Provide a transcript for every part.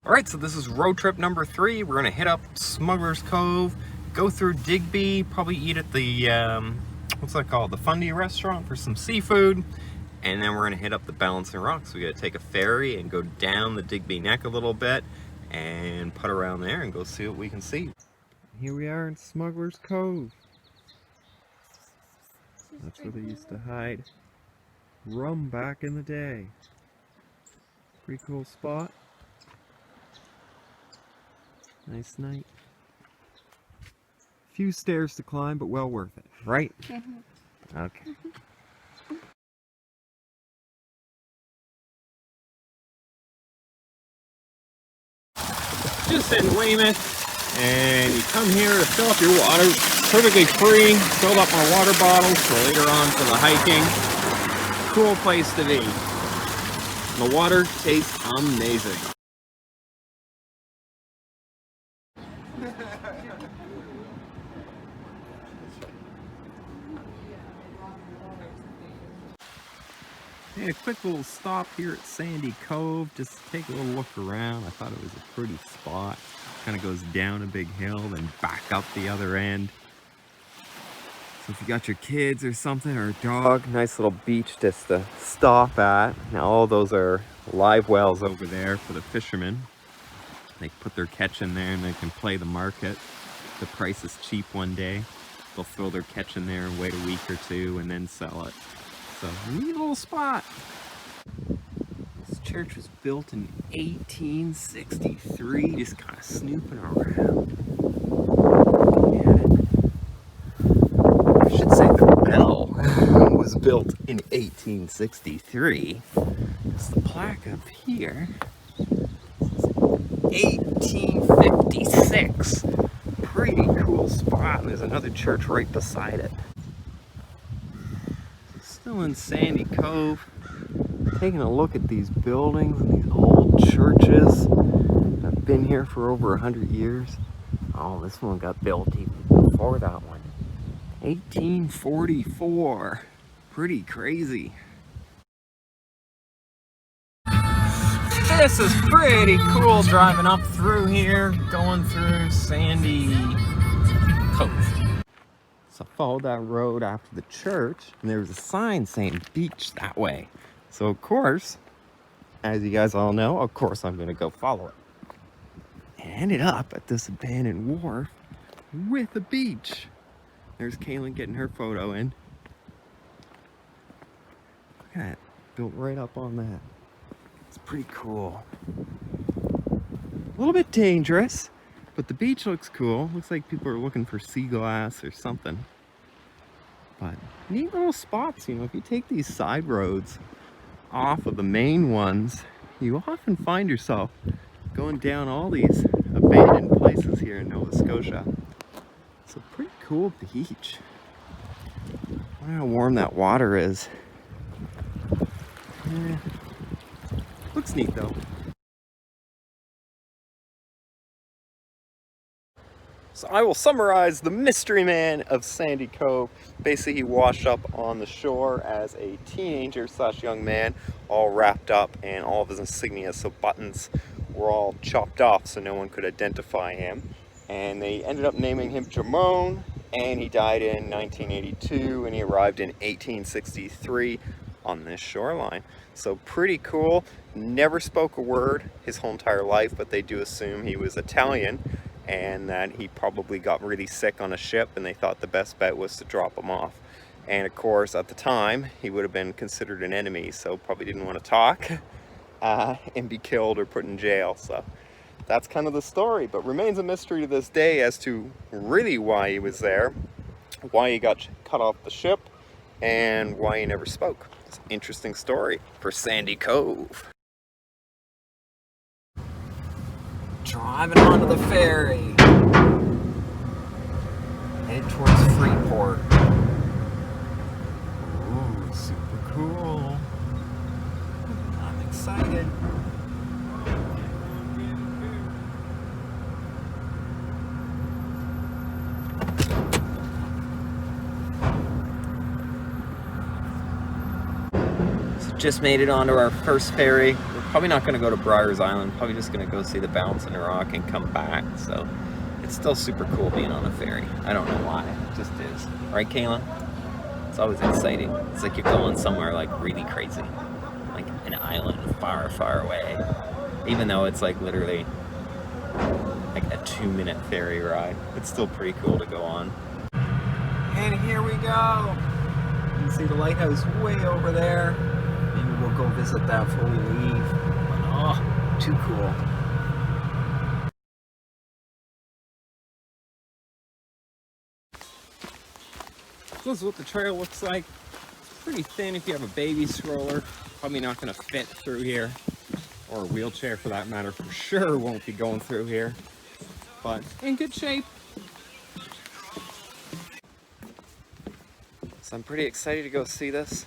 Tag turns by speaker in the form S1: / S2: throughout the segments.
S1: Alright, so this is road trip number 3. We're going to hit up Smugglers Cove, go through Digby, probably eat at the, what's that called? The Fundy restaurant for some seafood. And then we're going to hit up the Balancing Rocks. We got to take a ferry and go down the Digby neck a little bit and put around there and go see what we can see. Here we are in Smugglers Cove. That's where they used to hide rum back in the day. Pretty cool spot. Nice night. Few stairs to climb, but well worth it, right? Okay. Just in Weymouth, and you come here to fill up your water. Perfectly free. Filled up my water bottles for later on for the hiking. Cool place to be. The water tastes amazing. Hey, a quick little stop here at Sandy Cove, just to take a little look around. I thought it was a pretty spot. Kind of goes down a big hill, then back up the other end. So if you got your kids or something, or a dog, nice little beach just to stop at. Now all those are live wells over there for the fishermen. They put their catch in there and they can play the market. The price is cheap one day. They'll throw their catch in there and wait a week or two and then sell it. So, neat little spot. This church was built in 1863. Just kind of snooping around. I should say the bell was built in 1863. There's the plaque up here. 1856. Pretty cool spot. There's another church right beside it. Still in Sandy Cove, taking a look at these buildings and these old churches that have been here for over 100 years. Oh, this one got built even before that one. 1844. Pretty crazy. This is pretty cool driving up through here, going through Sandy Cove. So I followed that road after the church, and there was a sign saying beach that way. So of course, as you guys all know, of course I'm gonna go follow it. And I ended up at this abandoned wharf with a beach. There's Kaylin getting her photo in. Look at that, built right up on that. It's pretty cool. A little bit dangerous. But the beach looks cool. Looks like people are looking for sea glass or something. But neat little spots, you know, if you take these side roads off of the main ones, you often find yourself going down all these abandoned places here in Nova Scotia. It's a pretty cool beach. I wonder how warm that water is. Looks neat though. So I will summarize the mystery man of Sandy Cove. Basically, he washed up on the shore as a teenager / young man, all wrapped up, and all of his insignia, so buttons, were all chopped off so no one could identify him. And they ended up naming him Jamone, and he died in 1982, and he arrived in 1863 on this shoreline. So pretty cool. Never spoke a word his whole entire life, but they do assume he was Italian, and that he probably got really sick on a ship and they thought the best bet was to drop him off. And of course, at the time, he would have been considered an enemy, so probably didn't want to talk and be killed or put in jail. So that's kind of the story, but remains a mystery to this day as to really why he was there, why he got cut off the ship, and why he never spoke. It's an interesting story for Sandy Cove. Driving onto the ferry, headed towards Freeport. Ooh, super cool. I'm excited. So just made it onto our first ferry. We're Probably not going to go to Briar's Island, probably just going to go see the Bouncing Rock and come back. So it's still super cool being on a ferry. I don't know why, it just is. Right, Kayla? It's always exciting. It's like you're going somewhere like really crazy. Like an island far, far away. Even though it's like literally like a 2-minute ferry ride. It's still pretty cool to go on. And here we go. You can see the lighthouse way over there. Maybe we'll go visit that before we leave. But, oh, too cool. So this is what the trail looks like. It's pretty thin if you have a baby stroller. Probably not going to fit through here. Or a wheelchair for that matter, for sure won't be going through here. But in good shape. So I'm pretty excited to go see this.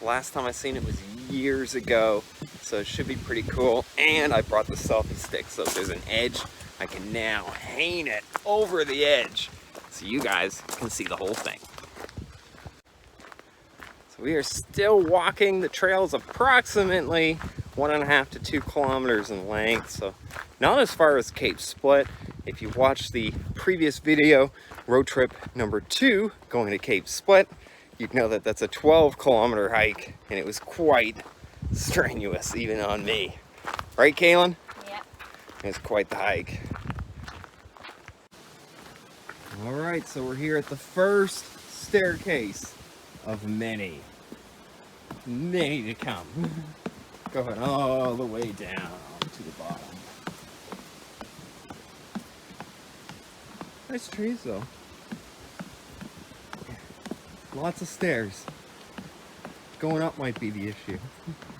S1: Last time I seen it was years ago, so it should be pretty cool. And I brought the selfie stick, so if there's an edge, I can now hang it over the edge so you guys can see the whole thing. So we are still walking. The trail is approximately 1.5 to 2 kilometers in length, so not as far as Cape Split. If you watched the previous video, road trip number 2, going to Cape Split, you'd know that that's a 12-kilometer hike, and it was quite strenuous, even on me. Right, Kaylin?
S2: Yeah.
S1: It's quite the hike. All right, so we're here at the first staircase of many to come. Going all the way down to the bottom. Nice trees, though. Lots of stairs. Going up might be the issue.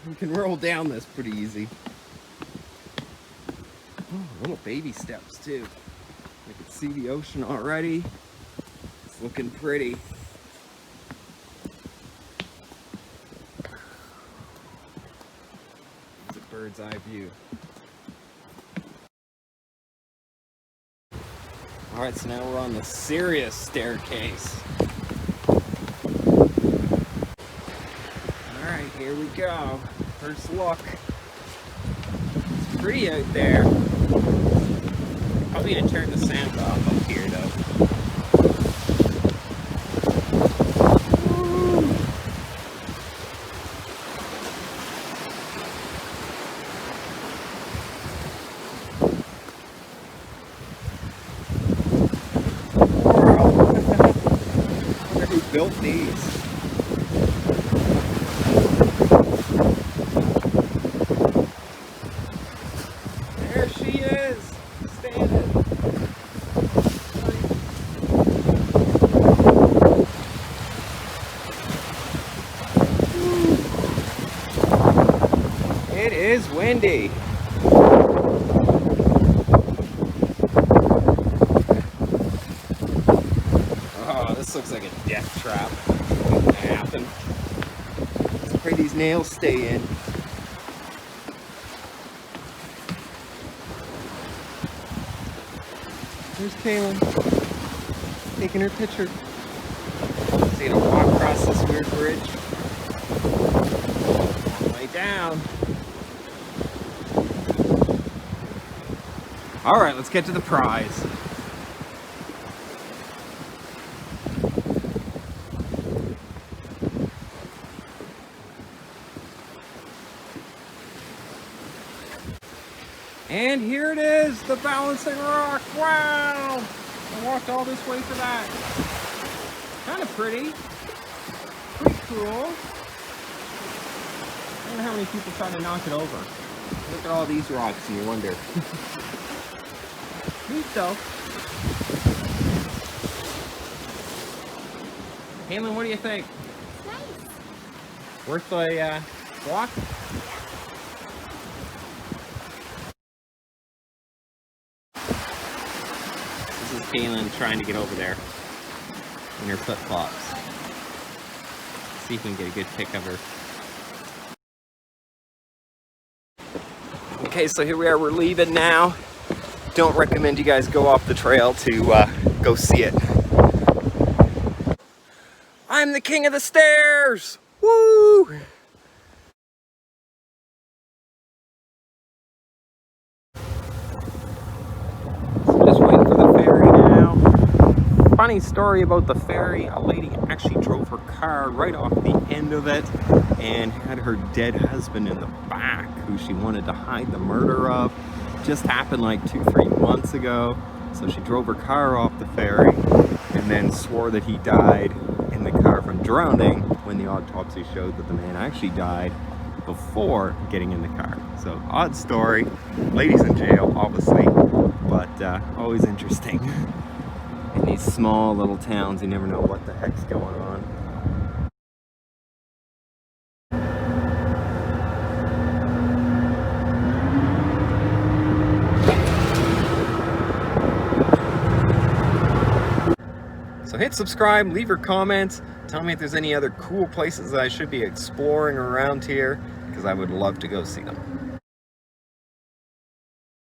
S1: You can roll down this pretty easy. Oh, little baby steps too. I can see the ocean already. It's looking pretty. It's a bird's eye view. Alright, so now we're on the serious staircase. Alright, here we go. First look. It's pretty out there. Probably gonna turn the sound off up here though. Built these. There she is, standing. It is windy. This looks like a death trap. What's gonna happen? Let's pray these nails stay in. There's Kaylin taking her picture. She's gonna walk across this weird bridge. All the way down. All right, let's get to the prize. And here it is, the Balancing Rock. Wow! I walked all this way for that. Kind of pretty. Pretty cool. I don't know how many people try to knock it over. Look at all these rocks and you wonder. Neat though. Caitlin, what do you think?
S2: It's nice.
S1: Worth the walk? Kaylin trying to get over there in her flip-flops. See if we can get a good pic of her. Okay, so here we are, we're leaving now. Don't recommend you guys go off the trail to go see it. I'm the king of the stairs! Woo! funny story about the ferry. A lady actually drove her car right off the end of it and had her dead husband in the back, who she wanted to hide the murder of. Just happened like 2-3 months ago. So she drove her car off the ferry and then swore that he died in the car from drowning, when the autopsy showed that the man actually died before getting in the car. So odd story. Ladies in jail, obviously, but always interesting. In these small little towns, you never know what the heck's going on. So hit subscribe, leave your comments, tell me if there's any other cool places that I should be exploring around here, because I would love to go see them.